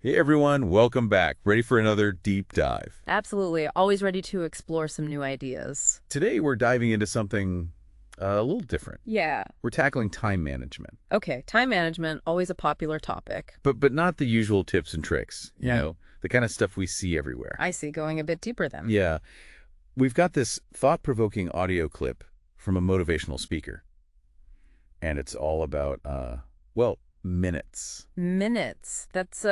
Hey everyone, welcome back. Ready for another deep dive. Absolutely. Always ready to explore some new ideas. Today we're diving into something a little different. Yeah. We're tackling time management, Okay. Time management, always a popular topic. but not the usual tips and tricks, Yeah. the kind of stuff we see everywhere. I see. Going a bit deeper then. Yeah, we've got this thought-provoking audio clip from a motivational speaker, and it's all about, well, minutes. Minutes. That's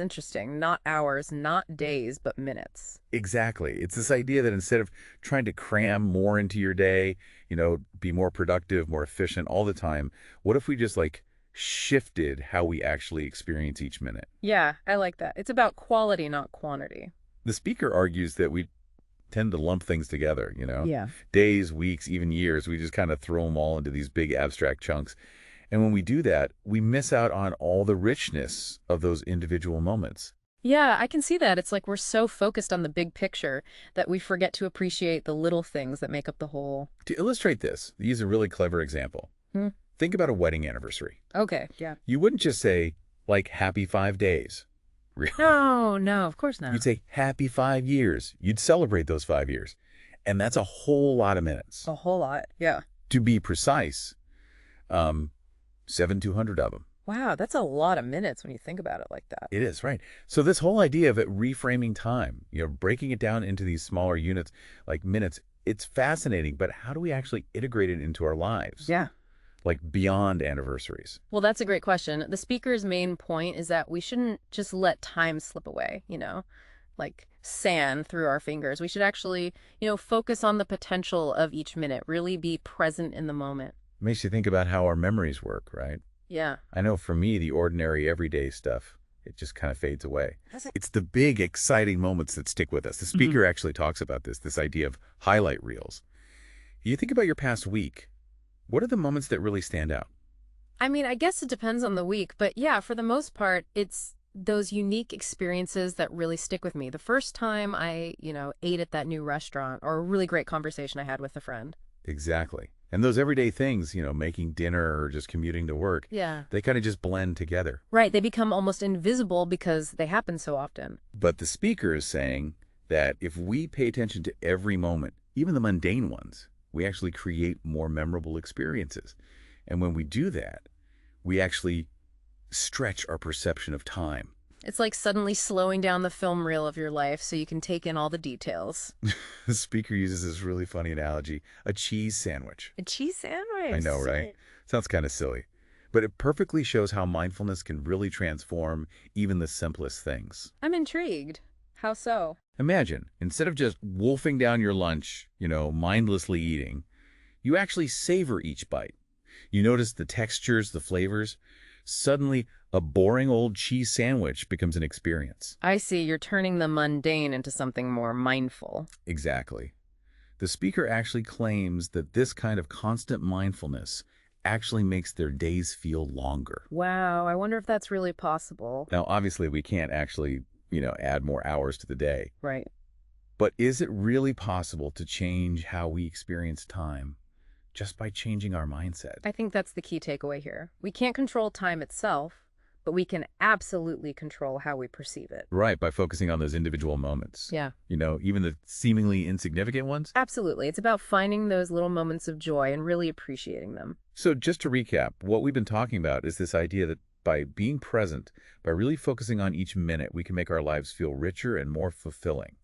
interesting. Not hours, not days, but minutes. Exactly. It's this idea that instead of trying to cram more into your day, be more productive, more efficient all the time, what if we just shifted how we actually experience each minute? Yeah, I like that. It's about quality, not quantity. The speaker argues that we tend to lump things together. Yeah. Days, weeks, even years, we just kind of throw them all into these big abstract chunks. And when we do that, we miss out on all the richness of those individual moments. Yeah, I can see that. It's like we're so focused on the big picture that we forget to appreciate the little things that make up the whole. To illustrate this, use a really clever example. Hmm. Think about a wedding anniversary. Okay, yeah. You wouldn't just say, happy 5 days. Really? No, no, of course not. You'd say, happy 5 years. You'd celebrate those 5 years. And that's a whole lot of minutes. A whole lot. Yeah. To be precise, 7,200 of them. Wow, that's a lot of minutes when you think about it like that. It is, right. So this whole idea of it reframing time, breaking it down into these smaller units, like minutes, it's fascinating, but how do we actually integrate it into our lives? Yeah. Like beyond anniversaries. Well, that's a great question. The speaker's main point is that we shouldn't just let time slip away, like sand through our fingers. We should actually, focus on the potential of each minute, really be present in the moment. Makes you think about how our memories work, right? Yeah. I know for me, the ordinary everyday stuff, it just kind of fades away. It's the big, exciting moments that stick with us. The speaker actually talks about this idea of highlight reels. You think about your past week. What are the moments that really stand out? I mean, I guess it depends on the week, but yeah, for the most part, it's those unique experiences that really stick with me. The first time I, ate at that new restaurant, or a really great conversation I had with a friend. Exactly. And those everyday things, making dinner or just commuting to work, Yeah. they kind of just blend together. Right. They become almost invisible because they happen so often. But the speaker is saying that if we pay attention to every moment, even the mundane ones, we actually create more memorable experiences. And when we do that, we actually stretch our perception of time. It's like suddenly slowing down the film reel of your life so you can take in all the details. The speaker uses this really funny analogy, a cheese sandwich. A cheese sandwich. I know, right? Sounds kind of silly. But it perfectly shows how mindfulness can really transform even the simplest things. I'm intrigued. How so? Imagine, instead of just wolfing down your lunch, mindlessly eating, you actually savor each bite. You notice the textures, the flavors. Suddenly, a boring old cheese sandwich becomes an experience. I see. You're turning the mundane into something more mindful. Exactly. The speaker actually claims that this kind of constant mindfulness actually makes their days feel longer. Wow. I wonder if that's really possible. Now, obviously, we can't actually, add more hours to the day. Right. But is it really possible to change how we experience time just by changing our mindset? I think that's the key takeaway here. We can't control time itself, but we can absolutely control how we perceive it. Right, by focusing on those individual moments. Yeah. Even the seemingly insignificant ones. Absolutely. It's about finding those little moments of joy and really appreciating them. So just to recap, what we've been talking about is this idea that by being present, by really focusing on each minute, we can make our lives feel richer and more fulfilling.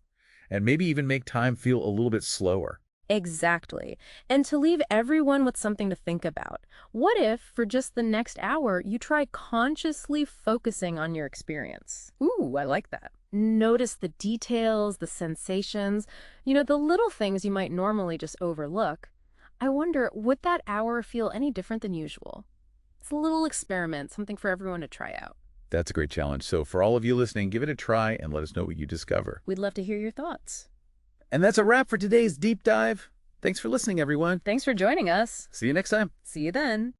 And maybe even make time feel a little bit slower. Exactly. And to leave everyone with something to think about. What if, for just the next hour, you try consciously focusing on your experience? Ooh, I like that. Notice the details, the sensations, the little things you might normally just overlook. I wonder, would that hour feel any different than usual? It's a little experiment, something for everyone to try out. That's a great challenge. So for all of you listening, give it a try and let us know what you discover. We'd love to hear your thoughts. And that's a wrap for today's deep dive. Thanks for listening, everyone. Thanks for joining us. See you next time. See you then.